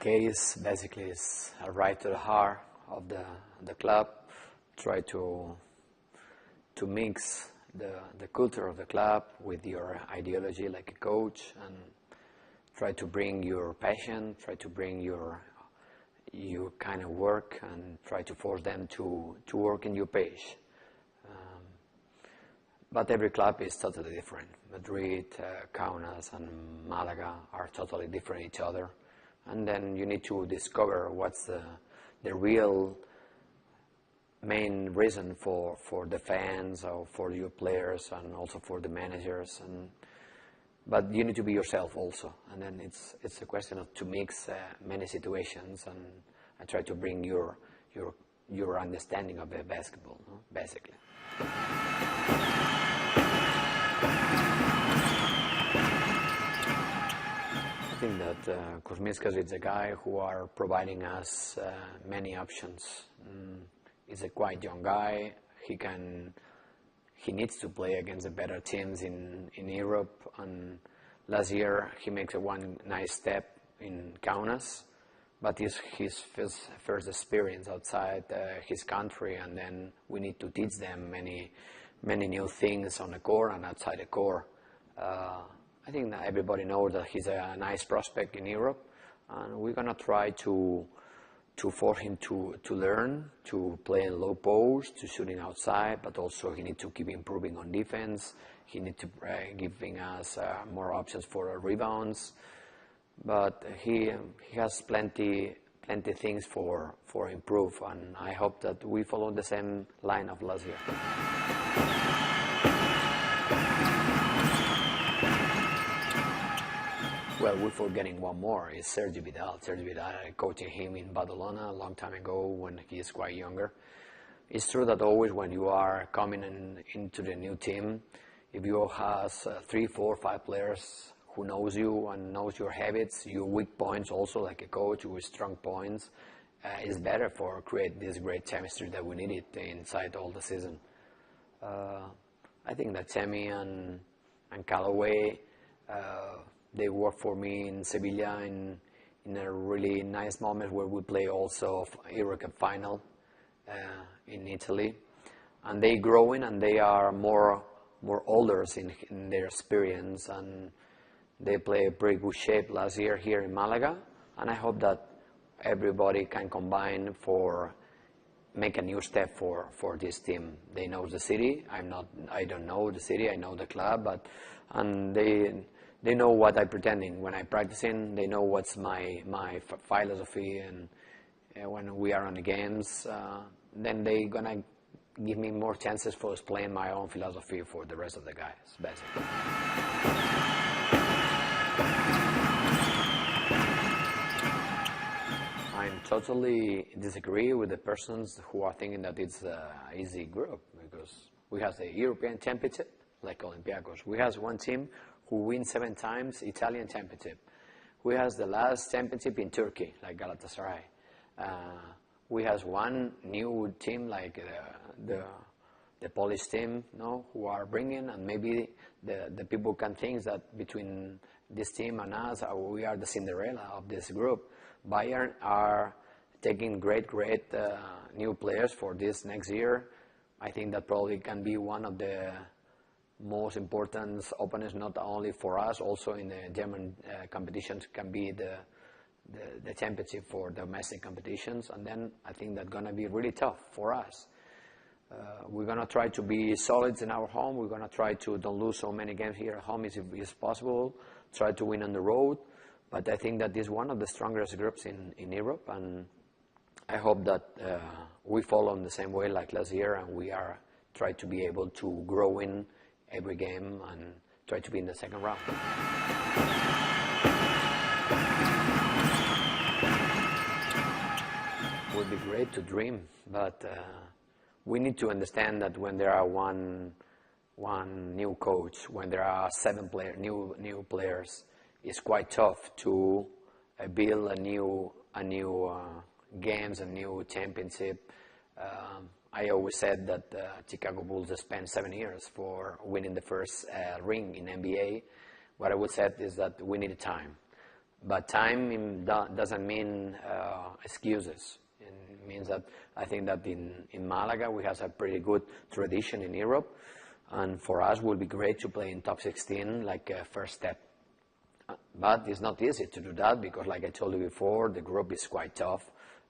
case basically is a right to the heart of the club. Try to mix the culture of the club with your ideology like a coach, and try to bring your passion, try to bring your kind of work, and try to force them to work in your pace. But every club is totally different. Madrid, Kaunas, and Malaga are totally different each other. And then you need to discover what's the real main reason for the fans, or for your players, and also for the managers. But you need to be yourself also. And then it's a question of to mix many situations, and I try to bring your understanding of the basketball, no? Basically. I think that Kuzminskas is a guy who are providing us many options. He's a quite young guy. He needs to play against the better teams in Europe. And last year he makes one nice step in Kaunas, but it's his first experience outside his country, and then we need to teach them many new things on the court and outside the court. I think that everybody knows that he's a nice prospect in Europe, and we're gonna try to force him to learn, to play in low post, to shooting outside, but also he needs to keep improving on defense. He needs to giving us more options for rebounds, but he has plenty things for improve, and I hope that we follow the same line of last year. Well, we're forgetting one more, is Sergi Vidal. Sergi Vidal, I coached him in Badalona a long time ago when he is quite younger. It's true that always when you are coming into the new team, if you have 3, 4, 5 players who knows you and knows your habits, your weak points also, like a coach with strong points, it's better for create this great chemistry that we needed inside all the season. I think that Semi and Callaway, they work for me in Sevilla in a really nice moment where we play also Eurocup final in Italy, and they growing and they are more older in their experience, and they play a pretty good shape last year here in Malaga, and I hope that everybody can combine for make a new step for this team. They know the city. I don't know the city. I know the club, and they know what I'm pretending when I'm practicing. They know what's my philosophy, and when we are on the games, then they gonna give me more chances for explaining my own philosophy for the rest of the guys, basically. I totally disagree with the persons who are thinking that it's an easy group, because we have the European Championship, like Olympiacos. We have one team who wins 7 times Italian Championship. We have the last championship in Turkey, like Galatasaray. We have one new team, like the Polish team, no, who are bringing, and maybe the people can think that between this team and us, we are the Cinderella of this group. Bayern are taking great new players for this next year. I think that probably can be one of the most important opponents, not only for us, also in the German competitions, can be the championship for domestic competitions, and then I think that's going to be really tough for us. We're going to try to be solid in our home. We're going to try to don't lose so many games here at home if possible, try to win on the road, but I think that this is one of the strongest groups in Europe, and I hope that we follow in the same way like last year, and we are try to be able to grow in every game and try to be in the second round. It would be great to dream, but we need to understand that when there are one new coach, when there are 7 new players, it's quite tough to build a new games, a new championship. I always said that Chicago Bulls spent 7 years for winning the first ring in NBA. What I would say is that we need time. But time doesn't mean excuses. It means that I think that in Malaga we have a pretty good tradition in Europe, and for us it will be great to play in top 16 like a first step. But it's not easy to do that because, like I told you before, the group is quite tough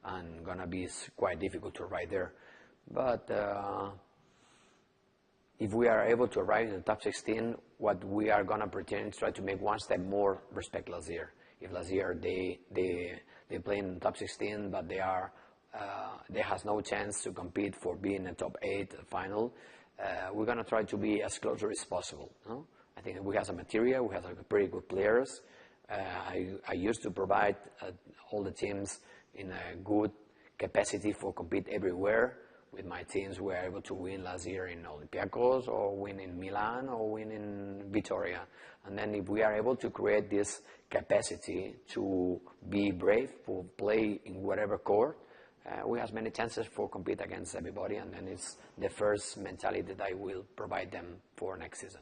and gonna be quite difficult to arrive there. But if we are able to arrive in the top 16, what we are gonna pretend is try to make one step more respect last year. If last year they play in the top 16, but they has no chance to compete for being in top 8 final, we're gonna try to be as closer as possible. No? I think we have some material, we have pretty good players. I used to provide all the teams in a good capacity for compete everywhere. With my teams, we were able to win last year in Olympiacos, or win in Milan, or win in Vitoria. And then if we are able to create this capacity to be brave, to play in whatever court, we have many chances for compete against everybody, and then it's the first mentality that I will provide them for next season.